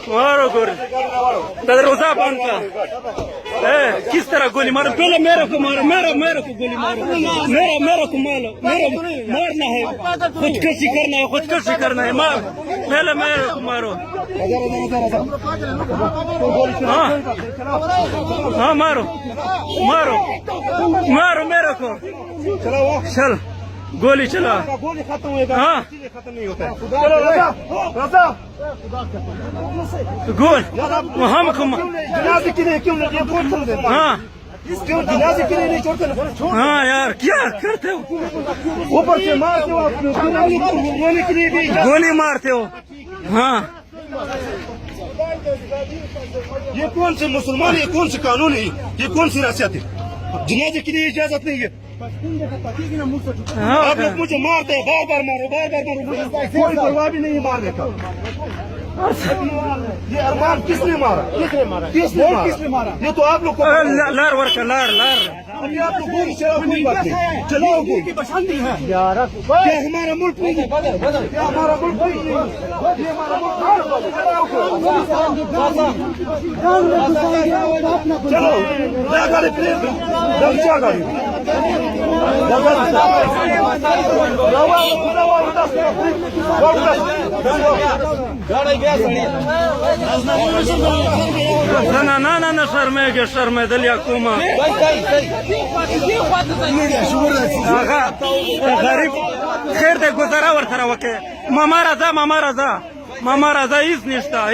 मारो गोरे दरवाजा बंद कर। किस तरह गोली मारो? पहले मेरे को मारो, मेरे को गोली मारो, मेरे को मारो, मारना है, खुदकुशी करना है, खुदकुशी करना है, मार पहले मेरे को मारो। हाँ हाँ मारो मारो मारो मेरे को। चल गोली चला। गोली खत्म होगा, हाँ खत्म नहीं होता है। चलो राजा गोल हमको जनाजे के लिए क्यों नहीं छोड़ देता? हाँ क्यों जनाजे के लिए नहीं छोड़ते? हाँ यार क्या करते हो? ऊपर से मारते हो, रोने के लिए भी गोली मारते हो। हाँ ये कौन से मुसलमान, ये कौन से कानून है, ये कौन सी रासियत है? जनाजे के लिए इजाजत नहीं है। आप लोग मुझे मारते हैं, बार बार मारो, कोई परवाह भी नहीं मारने का। ये अरमान किसने मारा? किसने मारा? ये तो आप लोग को लार वर्क लार अभी आप लोग गोली चलाओ, कोई बात नहीं, चलाओ गोली। क्या हमारा मुल्क नहीं है? क्या हमारा मुल्क नहीं है? ये हमारा मुल्क चलो गाड़ी प्लीज गाड़ी ना शर्मे दलिया कुमा गरीब खैर दे गुजारा वर थरा वके मामा राजा इस निष्ठा